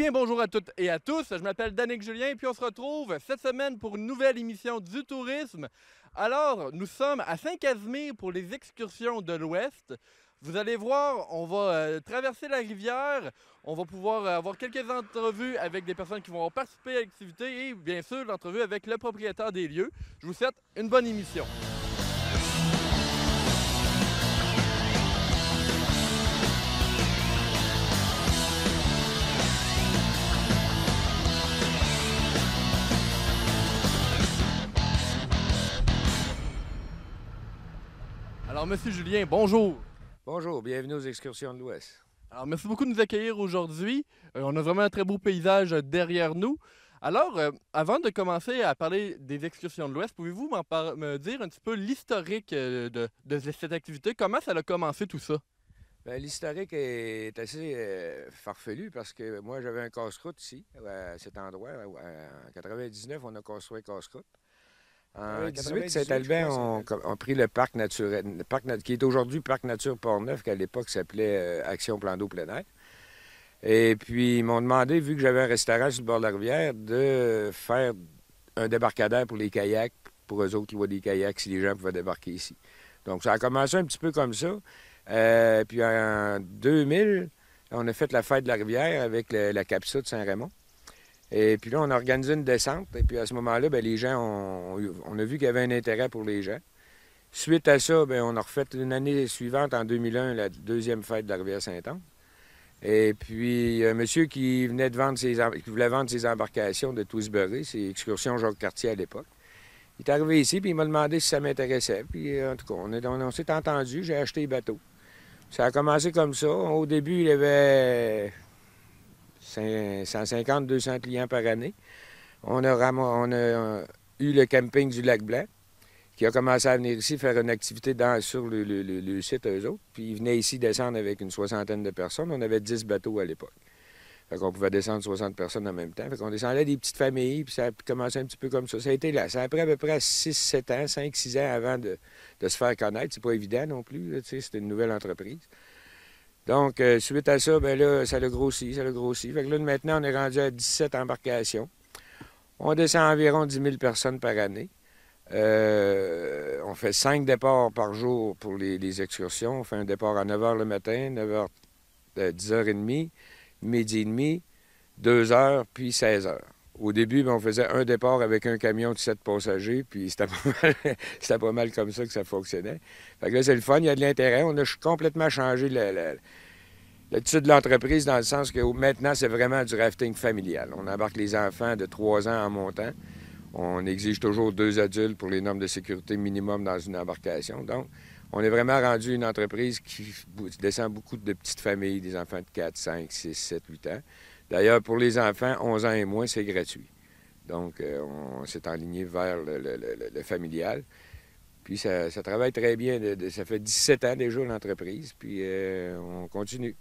bien, bonjour à toutes et à tous. Je m'appelle Danick Julien, puis on se retrouve cette semaine pour une nouvelle émission du tourisme. Alors, nous sommes à Saint-Casimir pour les excursions de l'Ouest. Vous allez voir, on va traverser la rivière. On va pouvoir avoir quelques entrevues avec des personnes qui vont participer à l'activité et bien sûr l'entrevue avec le propriétaire des lieux. Je vous souhaite une bonne émission. Alors, Monsieur Julien, bonjour. Bonjour, bienvenue aux excursions de l'Ouest. Alors, merci beaucoup de nous accueillir aujourd'hui. On a vraiment un très beau paysage derrière nous. Alors, avant de commencer à parler des excursions de l'Ouest, pouvez-vous me dire un petit peu l'historique de cette activité? Comment ça a commencé tout ça? L'historique est assez farfelu parce que moi, j'avais un casse-croûte ici, à cet endroit. En 99, on a construit un casse-croûte. En 18, Saint-Albin, on pris le parc naturel, qui est aujourd'hui Parc Nature Port-Neuf, qu'à l'époque s'appelait Action Plan d'eau plein air. Et puis, ils m'ont demandé, vu que j'avais un restaurant sur le bord de la rivière, de faire un débarcadère pour les kayaks, pour eux autres louer des kayaks si les gens pouvaient débarquer ici. Donc, ça a commencé un petit peu comme ça. Puis, en 2000, on a fait la fête de la rivière avec la Capsa de Saint-Raymond. Et puis là, on a organisé une descente. Et puis à ce moment-là, les gens, on a vu qu'il y avait un intérêt pour les gens. Suite à ça, on a refait une année suivante, en 2001, la deuxième fête de la rivière Saint-Anne. Et puis, il y a un monsieur qui venait de qui voulait vendre ses embarcations de Twisbury, ses excursions Jacques-Cartier à l'époque. Il est arrivé ici, puis il m'a demandé si ça m'intéressait. Puis en tout cas, on s'est entendu, j'ai acheté les bateaux. Ça a commencé comme ça. Au début, il y avait 150-200 clients par année. On a eu le camping du Lac-Blanc qui a commencé à venir ici faire une activité sur le site, eux autres. Puis ils venaient ici descendre avec une soixantaine de personnes. On avait 10 bateaux à l'époque. Fait qu'on pouvait descendre 60 personnes en même temps. Fait qu'on descendait des petites familles, puis ça a commencé un petit peu comme ça. Ça a été là. Ça a pris à peu près 6-7 ans, 5-6 ans avant de se faire connaître. C'est pas évident non plus. C'était une nouvelle entreprise. Donc, suite à ça, là, ça l'a grossi. Fait que là, maintenant, on est rendu à 17 embarcations. On descend environ 10 000 personnes par année. On fait 5 départs par jour pour les excursions. On fait un départ à 9 h le matin, 9 h, 10 h 30, midi et demi, 2 h, puis 16 h. Au début, on faisait un départ avec un camion de 7 passagers, puis c'était pas mal comme ça que ça fonctionnait. Fait que là, c'est le fun, il y a de l'intérêt. On a complètement changé l'attitude de l'entreprise dans le sens que maintenant, c'est vraiment du rafting familial. On embarque les enfants de 3 ans en montant. On exige toujours 2 adultes pour les normes de sécurité minimum dans une embarcation. Donc, on est vraiment rendu une entreprise qui descend beaucoup de petites familles, des enfants de 4, 5, 6, 7, 8 ans. D'ailleurs, pour les enfants, 11 ans et moins, c'est gratuit. Donc, on s'est enligné vers le familial. Puis, ça travaille très bien. Ça fait 17 ans déjà, l'entreprise. Puis, on continue.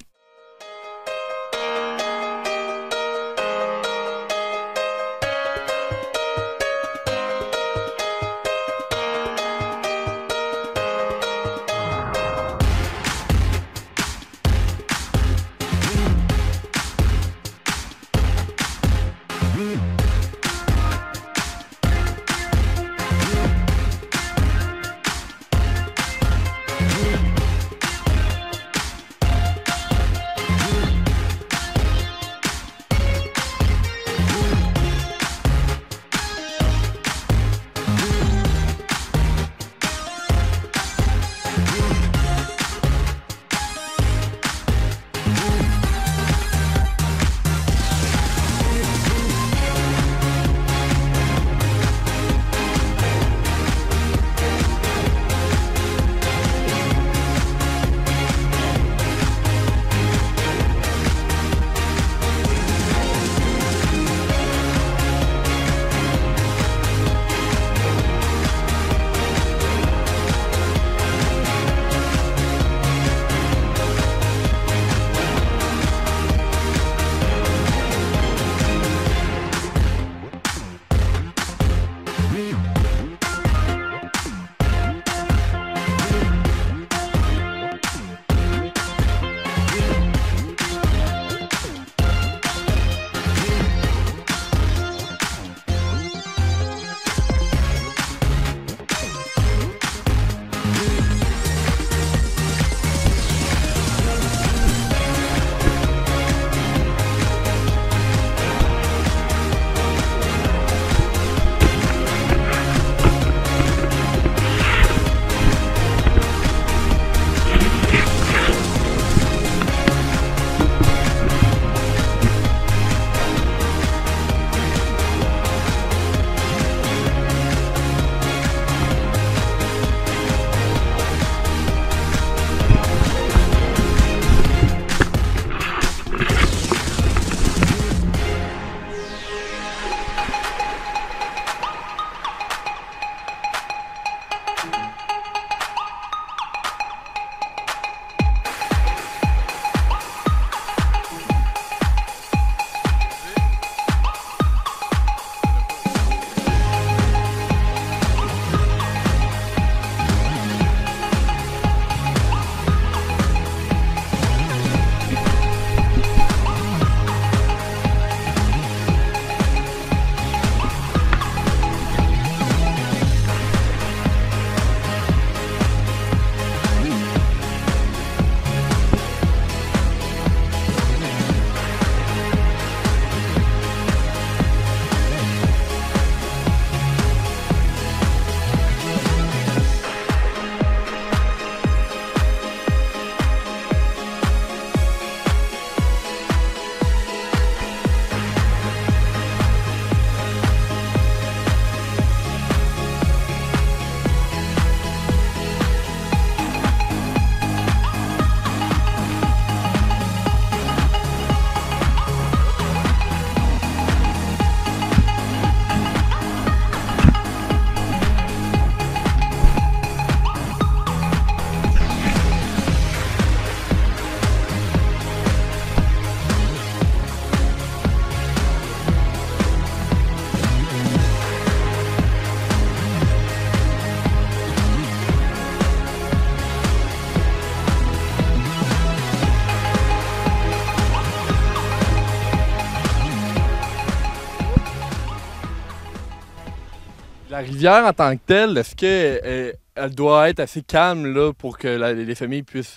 La rivière en tant que telle, est-ce qu'elle elle doit être assez calme là, pour que les familles puissent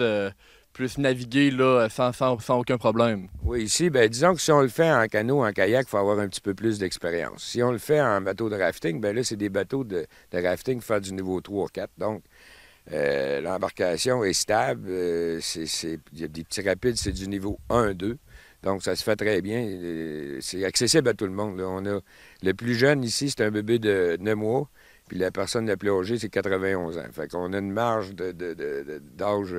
naviguer là, sans aucun problème? Oui, ici, ben, disons que si on le fait en canot, en kayak, il faut avoir un petit peu plus d'expérience. Si on le fait en bateau de rafting, ben là, c'est des bateaux de rafting pour faire du niveau 3 ou 4. Donc, l'embarcation est stable. Il y a des petits rapides, c'est du niveau 1-2. Donc, ça se fait très bien. C'est accessible à tout le monde, là. On a le plus jeune ici, c'est un bébé de 9 mois. Puis la personne la plus âgée, c'est 91 ans. Fait qu'on a une marge d'âge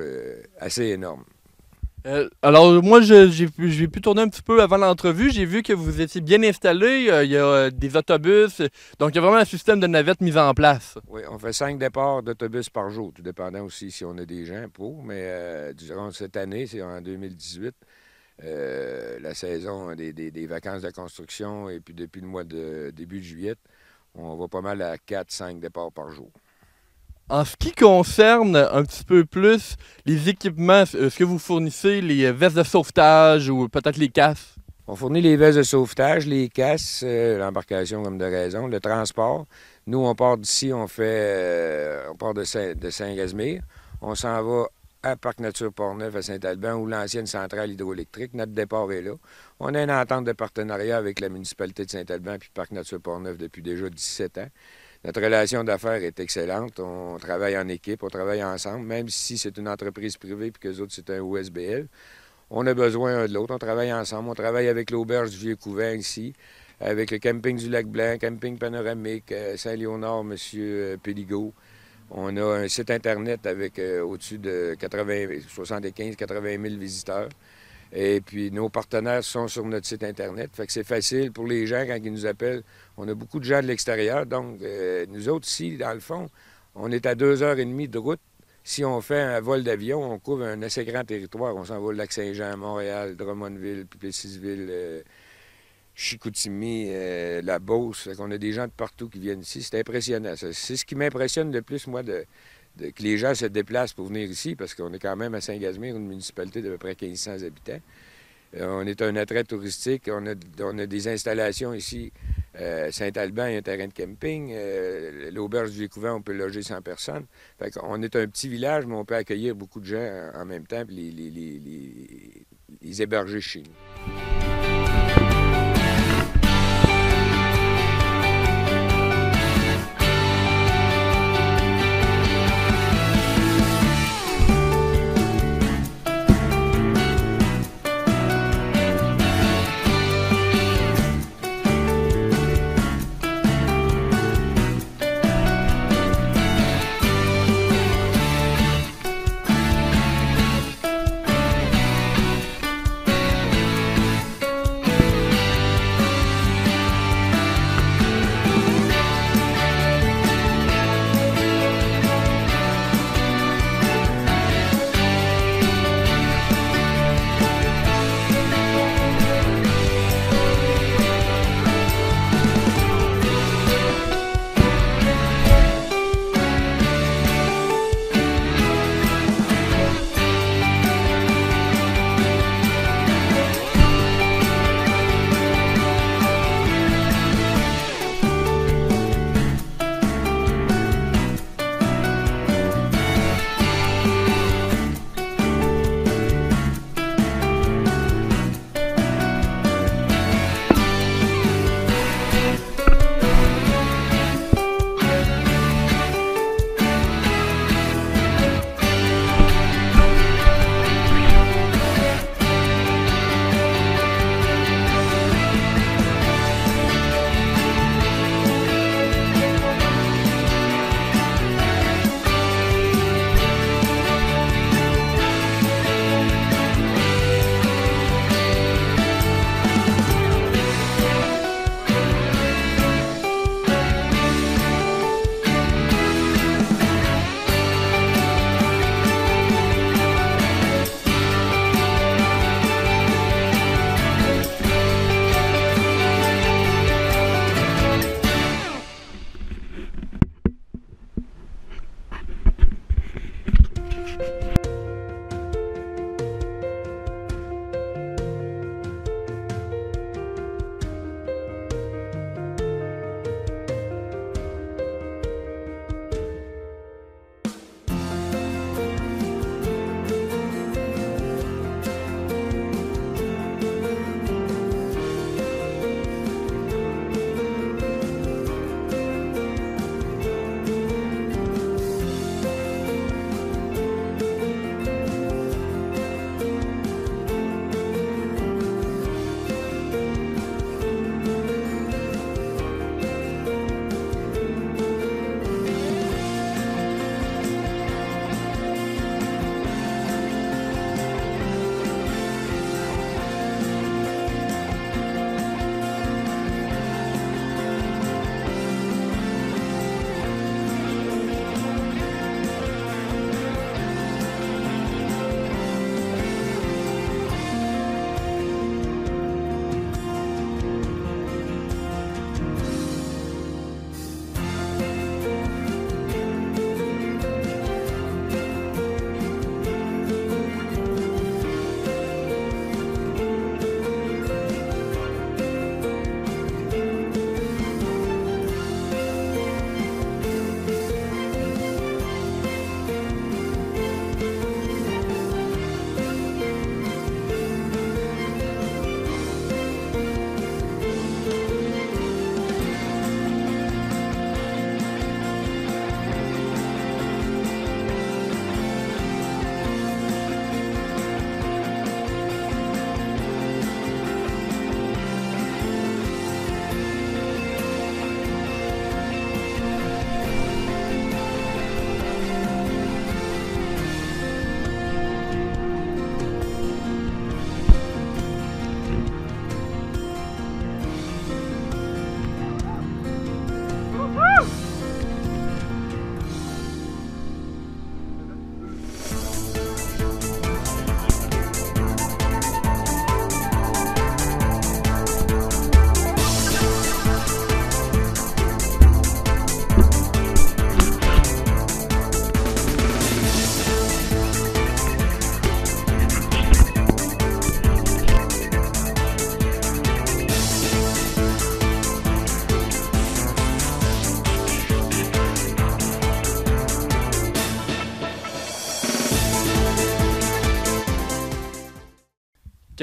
assez énorme. Alors, moi, j'ai pu tourner un petit peu avant l'entrevue. J'ai vu que vous étiez bien installé. Il y a des autobus. Donc, il y a vraiment un système de navette mis en place. Oui, on fait 5 départs d'autobus par jour, tout dépendant aussi si on a des gens pour. Mais durant cette année, c'est en 2018, la saison des vacances de construction, et puis depuis le mois de début de juillet, on va pas mal à 4-5 départs par jour. En ce qui concerne un petit peu plus les équipements, est-ce que vous fournissez les vestes de sauvetage ou peut-être les casques? On fournit les vestes de sauvetage, les casques, l'embarcation comme de raison, le transport. Nous, on part d'ici, on part de Saint-Casimir. On s'en va à Parc Nature Port-Neuf à Saint-Alban, où l'ancienne centrale hydroélectrique. Notre départ est là. On a une entente de partenariat avec la municipalité de Saint-Alban puis Parc Nature Port-Neuf depuis déjà 17 ans. Notre relation d'affaires est excellente. On travaille en équipe, on travaille ensemble, même si c'est une entreprise privée puis qu'eux autres, c'est un OSBL. On a besoin un de l'autre. On travaille ensemble. On travaille avec l'auberge du Vieux-Couvent ici, avec le camping du Lac-Blanc, camping panoramique, Saint-Léonard, M. Péligot. On a un site Internet avec au-dessus de 75-80 000 visiteurs. Et puis, nos partenaires sont sur notre site Internet. Fait que c'est facile pour les gens quand ils nous appellent. On a beaucoup de gens de l'extérieur. Donc, nous autres, ici, dans le fond, on est à 2h30 de route. Si on fait un vol d'avion, on couvre un assez grand territoire. On s'en va au Lac-Saint-Jean, Montréal, Drummondville, Plessisville, Chicoutimi, la Beauce. Fait qu'on a des gens de partout qui viennent ici. C'est impressionnant. C'est ce qui m'impressionne le plus, moi, que les gens se déplacent pour venir ici, parce qu'on est quand même à Saint-Casimir, une municipalité d'à peu près 1500 habitants. On est un attrait touristique. On a des installations ici. Saint-Alban, il y a un terrain de camping. L'auberge du Vieux-Couvent, on peut loger 100 personnes. Fait qu'on est un petit village, mais on peut accueillir beaucoup de gens en même temps et les héberger chez nous.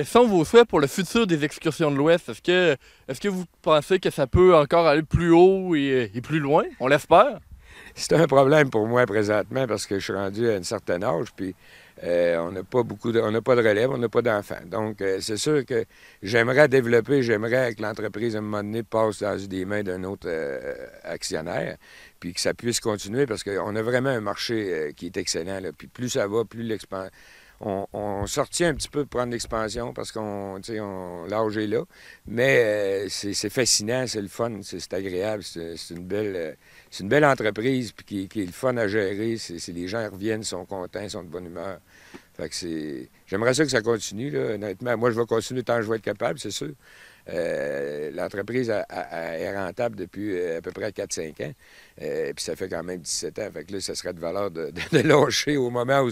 quels sont vos souhaits pour le futur des excursions de l'Ouest? Est-ce que vous pensez que ça peut encore aller plus haut et plus loin? On l'espère. C'est un problème pour moi présentement parce que je suis rendu à un certain âge, puis on n'a pas on n'a pas de relève, on n'a pas d'enfants. Donc, c'est sûr que j'aimerais que l'entreprise, à un moment donné, passe dans des mains d'un autre actionnaire, puis que ça puisse continuer parce qu'on a vraiment un marché qui est excellent, là. Puis plus ça va, plus l'expansion. On sortit un petit peu de prendre l'expansion parce l'âge est là, mais c'est fascinant, c'est le fun, c'est agréable, c'est une belle entreprise puis qui est le fun à gérer. Les gens reviennent, sont contents, sont de bonne humeur. Fait que j'aimerais ça que ça continue, là, honnêtement. Moi, je vais continuer tant que je vais être capable, c'est sûr. L'entreprise est rentable depuis à peu près 4-5 ans. Puis ça fait quand même 17 ans. Fait que là, ça serait de valeur de lâcher au moment où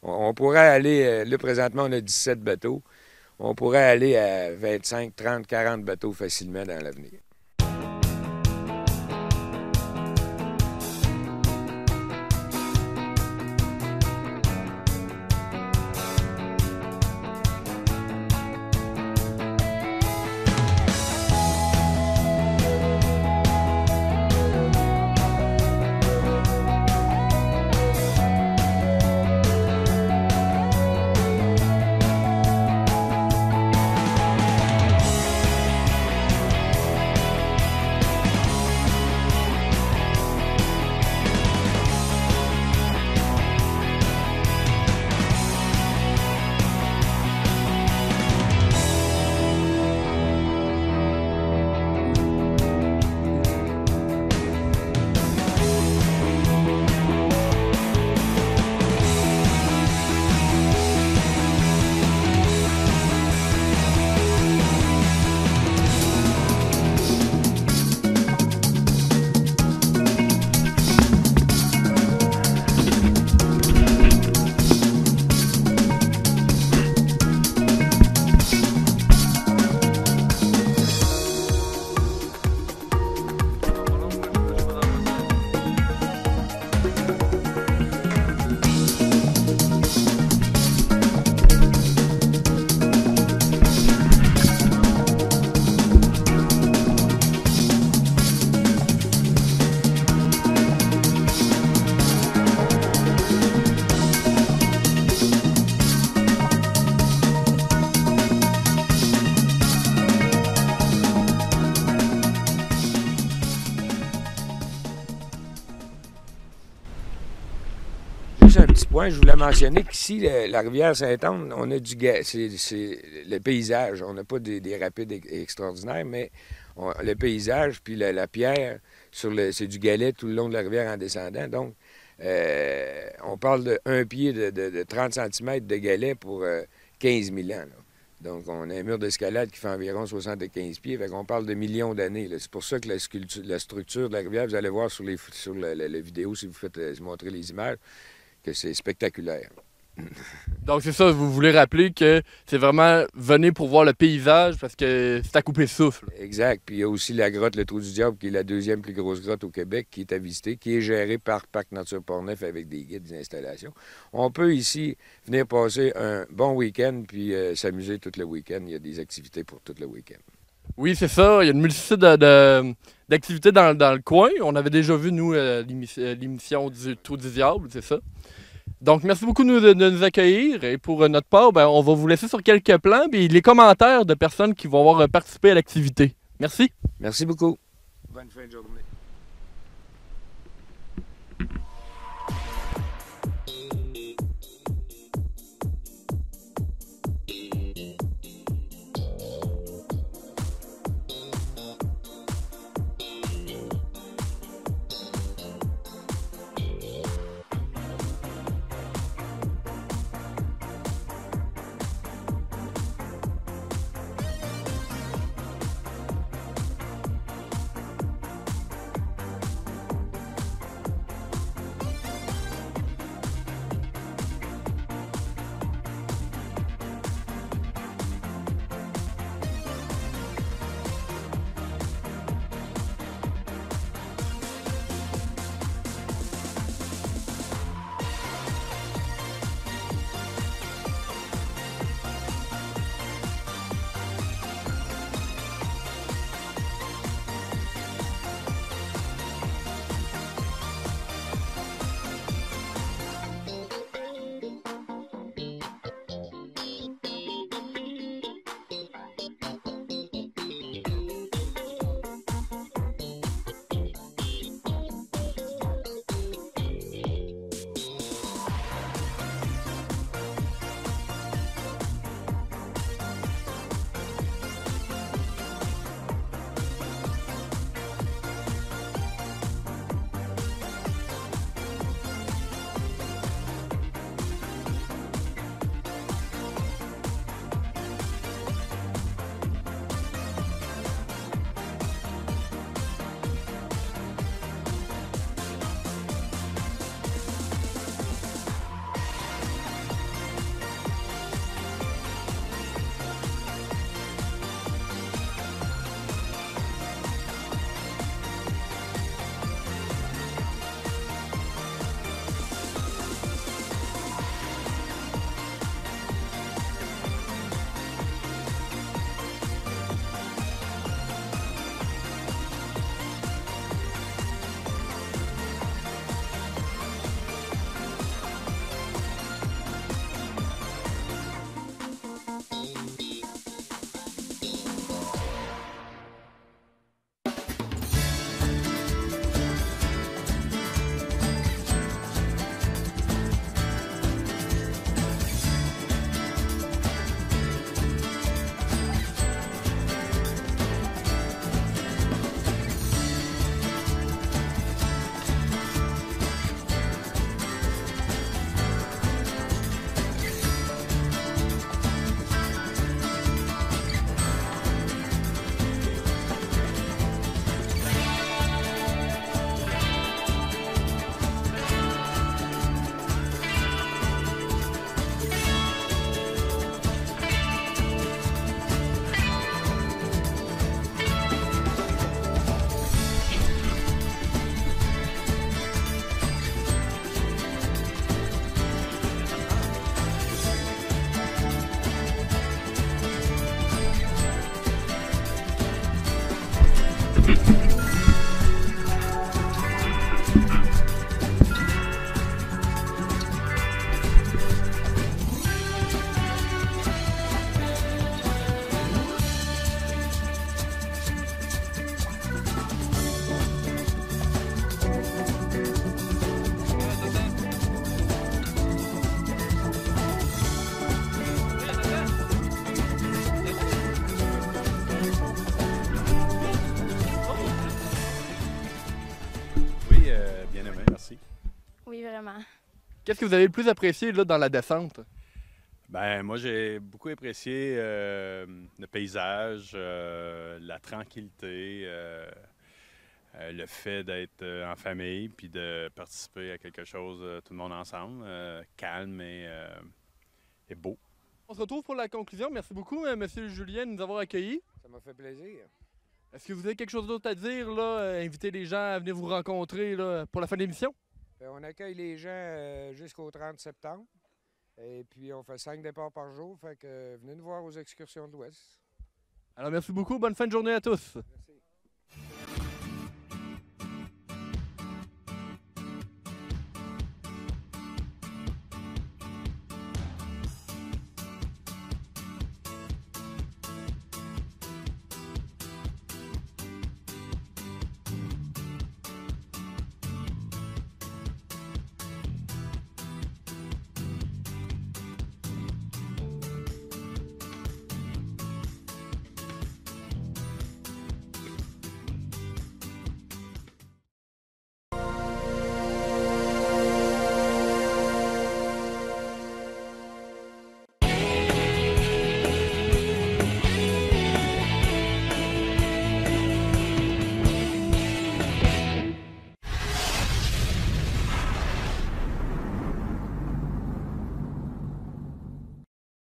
on pourrait aller... Là, présentement, on a 17 bateaux. On pourrait aller à 25, 30, 40 bateaux facilement dans l'avenir. Un petit point, je voulais mentionner qu'ici, la rivière Sainte-Anne, on a c'est le paysage. On n'a pas des rapides extraordinaires, mais le paysage, puis la pierre, c'est du galet tout le long de la rivière en descendant. Donc, on parle d'un pied de 30 cm de galet pour 15 000 ans. Là. Donc, on a un mur d'escalade qui fait environ 75 pieds. Fait qu'on parle de millions d'années. C'est pour ça que la structure de la rivière, vous allez voir sur la vidéo, si vous faites montrer les images, que c'est spectaculaire. Donc c'est ça, vous voulez rappeler que c'est vraiment venez pour voir le paysage parce que c'est à couper le souffle. Exact. Puis il y a aussi la grotte Le Trou du Diable, qui est la deuxième plus grosse grotte au Québec, qui est à visiter, qui est gérée par Parc Nature Portneuf avec des guides, des installations. On peut ici venir passer un bon week-end puis s'amuser tout le week-end. Il y a des activités pour tout le week-end. Oui, c'est ça. Il y a une multitude d'activités dans le coin. On avait déjà vu, nous, l'émission du Trou du Diable, c'est ça. Donc, merci beaucoup de nous accueillir. Et pour notre part, ben, on va vous laisser sur quelques plans et les commentaires de personnes qui vont avoir participé à l'activité. Merci. Merci beaucoup. Bonne fin de journée. vraiment. Qu'est-ce que vous avez le plus apprécié là, dans la descente? Ben, moi, j'ai beaucoup apprécié le paysage, la tranquillité, le fait d'être en famille puis de participer à quelque chose, tout le monde ensemble, calme et beau. On se retrouve pour la conclusion. Merci beaucoup, Monsieur Julien, de nous avoir accueillis. Ça m'a fait plaisir. Est-ce que vous avez quelque chose d'autre à dire, là? Inviter les gens à venir vous rencontrer là, pour la fin de l'émission? On accueille les gens jusqu'au 30 septembre. Et puis, on fait 5 départs par jour. Fait que venez nous voir aux excursions de l'Ouest. Alors, merci beaucoup. Bonne fin de journée à tous. Merci.